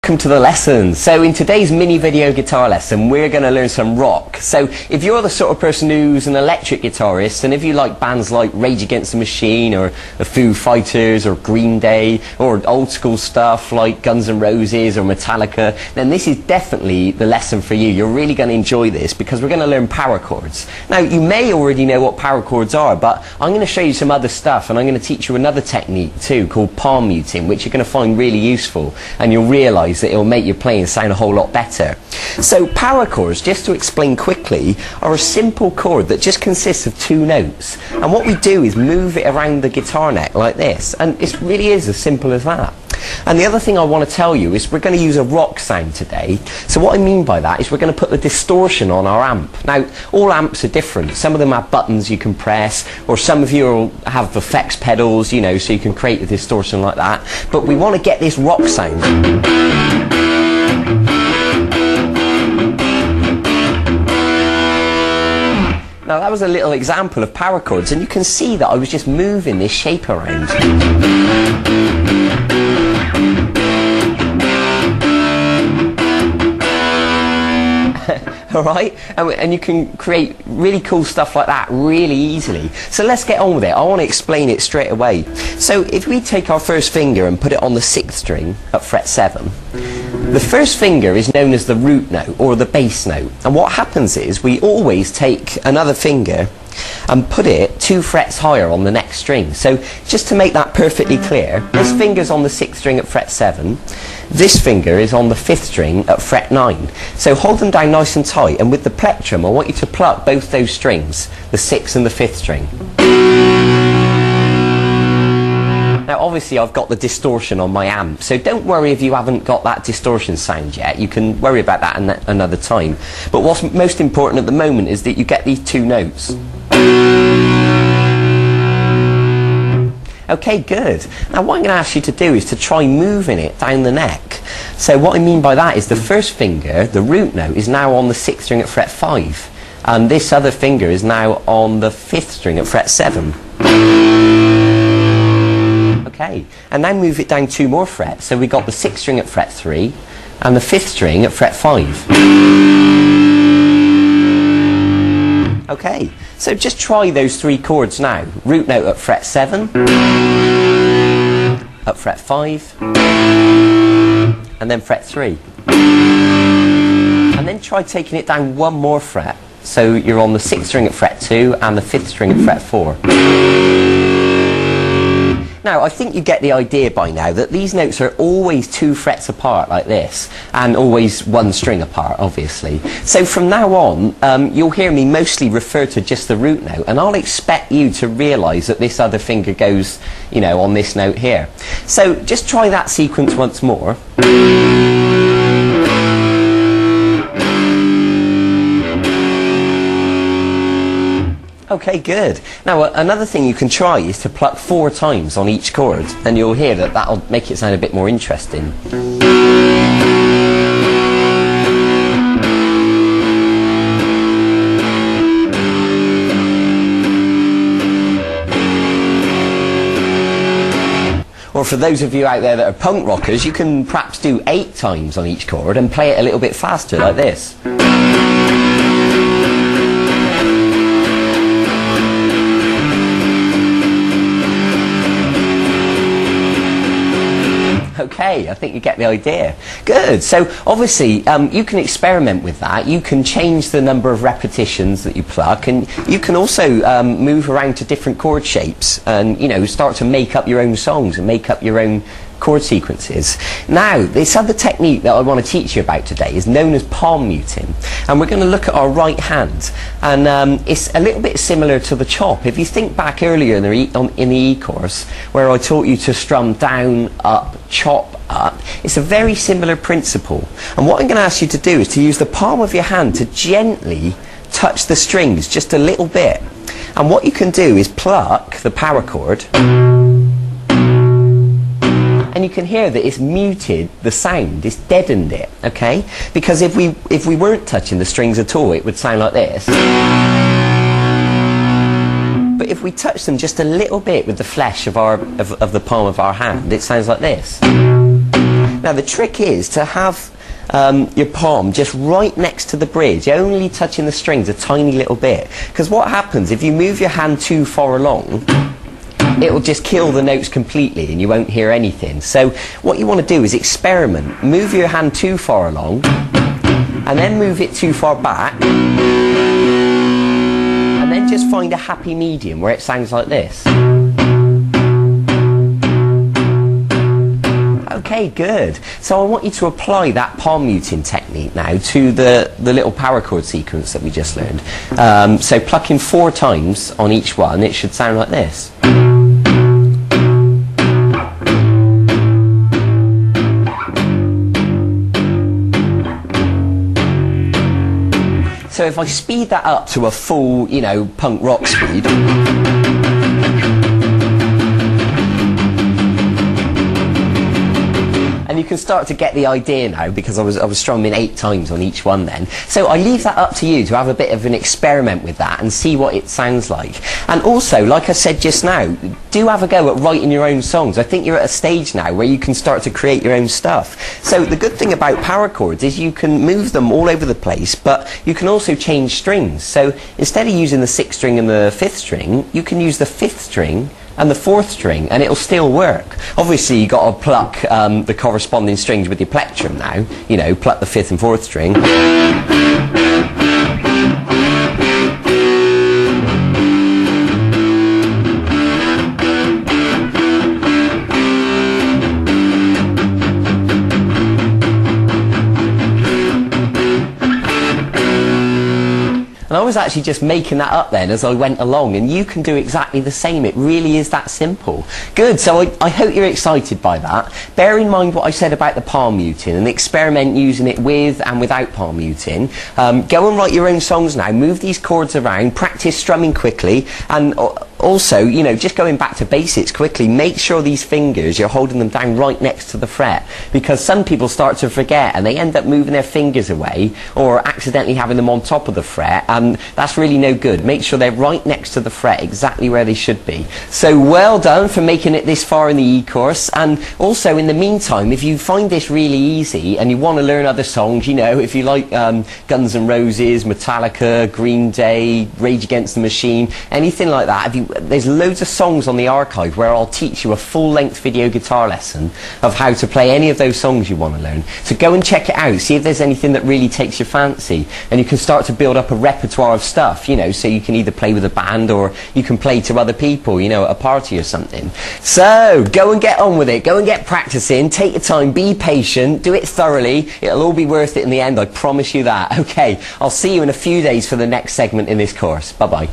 welcome to the lesson. So in today's mini video guitar lesson we're going to learn some rock. So if you're the sort of person who's an electric guitarist, and if you like bands like Rage Against the Machine or the Foo Fighters or Green Day or old school stuff like Guns N' Roses or Metallica, then this is definitely the lesson for you. You're really going to enjoy this because we're going to learn power chords. Now you may already know what power chords are, but I'm going to show you some other stuff, and I'm going to teach you another technique too called palm muting, which you're going to find really useful, and you'll realise that it'll make your playing sound a whole lot better. So power chords, just to explain quickly, are a simple chord that just consists of two notes, and what we do is move it around the guitar neck like this, and it really is as simple as that. And the other thing I want to tell you is we're going to use a rock sound today. So what I mean by that is we're going to put the distortion on our amp. Now all amps are different. Some of them have buttons you can press, or some of you will have effects pedals, you know, so you can create a distortion like that. But we want to get this rock sound. Now that was a little example of power chords, and you can see that I was just moving this shape around. Alright, and you can create really cool stuff like that really easily. So let's get on with it. I want to explain it straight away. So if we take our first finger and put it on the 6th string at fret 7, the first finger is known as the root note or the bass note, and what happens is we always take another finger and put it 2 frets higher on the next string. So just to make that perfectly clear, this finger's on the 6th string at fret 7, this finger is on the 5th string at fret 9. So hold them down nice and tight, and with the plectrum I want you to pluck both those strings, the 6th and the 5th string. Now obviously I've got the distortion on my amp, so don't worry if you haven't got that distortion sound yet. You can worry about that another time. But what's most important at the moment is that you get these two notes. Okay, good. Now what I'm going to ask you to do is to try moving it down the neck. So what I mean by that is the first finger, the root note, is now on the 6th string at fret 5, and this other finger is now on the 5th string at fret 7. Okay, and now move it down 2 more frets. So we got the 6th string at fret 3 and the 5th string at fret 5. Okay, so just try those 3 chords now. Root note at fret 7, at fret 5, and then fret 3. And then try taking it down 1 more fret. So you're on the 6th string at fret 2 and the 5th string at fret 4. Now I think you get the idea by now that these notes are always 2 frets apart like this, and always 1 string apart obviously. So from now on you'll hear me mostly refer to just the root note, and I'll expect you to realise that this other finger goes, you know, on this note here. So just try that sequence once more. Okay, good. Now another thing you can try is to pluck 4 times on each chord, and you'll hear that that'll make it sound a bit more interesting. Or for those of you out there that are punk rockers, you can perhaps do 8 times on each chord and play it a little bit faster like this. Okay, I think you get the idea. Good. So obviously you can experiment with that. You can change the number of repetitions that you pluck, and you can also move around to different chord shapes and, you know, start to make up your own songs and make up your own chord sequences. Now this other technique that I want to teach you about today is known as palm muting, and we're going to look at our right hand, and it's a little bit similar to the chop. If you think back earlier in the E course where I taught you to strum down, up, chop, up, it's a very similar principle, and what I'm going to ask you to do is to use the palm of your hand to gently touch the strings just a little bit, and what you can do is pluck the power chord, and you can hear that it's muted the sound, it's deadened it, okay? Because if we weren't touching the strings at all, it would sound like this. But if we touch them just a little bit with the flesh of the palm of our hand, it sounds like this. Now the trick is to have your palm just right next to the bridge, only touching the strings a tiny little bit. Because what happens if you move your hand too far along, it will just kill the notes completely and you won't hear anything. So what you want to do is experiment. Move your hand too far along and then move it too far back, and then just find a happy medium where it sounds like this. Okay, good. So I want you to apply that palm muting technique now to the little power chord sequence that we just learned. So plucking 4 times on each one, it should sound like this. So if I speed that up to a full, you know, punk rock speed, and you can start to get the idea now, because I was strumming 8 times on each one then. So I leave that up to you to have a bit of an experiment with that and see what it sounds like. And also, like I said just now, do have a go at writing your own songs. I think you're at a stage now where you can start to create your own stuff. So the good thing about power chords is you can move them all over the place, but you can also change strings. So instead of using the 6th string and the 5th string, you can use the 5th string and the 4th string, and it'll still work. Obviously, you've got to pluck the corresponding strings with your plectrum now. You know, pluck the 5th and 4th string. And I was actually just making that up then as I went along, and you can do exactly the same. It really is that simple. Good, so I hope you're excited by that. Bear in mind what I said about the palm muting and experiment using it with and without palm muting. Go and write your own songs now, move these chords around, practice strumming quickly, and also, you know, just going back to basics quickly, make sure these fingers, you're holding them down right next to the fret, because some people start to forget and they end up moving their fingers away or accidentally having them on top of the fret, and that's really no good. Make sure they're right next to the fret, exactly where they should be. So well done for making it this far in the e-course. And also, in the meantime, if you find this really easy and you want to learn other songs, you know, if you like Guns N' Roses, Metallica, Green Day, Rage Against the Machine, anything like that, there's loads of songs on the archive where I'll teach you a full-length video guitar lesson of how to play any of those songs you want to learn. So go and check it out, see if there's anything that really takes your fancy, and you can start to build up a repertoire of stuff, you know, so you can either play with a band or you can play to other people, you know, at a party or something. So go and get on with it, go and get practicing, take your time, be patient, do it thoroughly, it'll all be worth it in the end, I promise you that. Okay, I'll see you in a few days for the next segment in this course. Bye bye.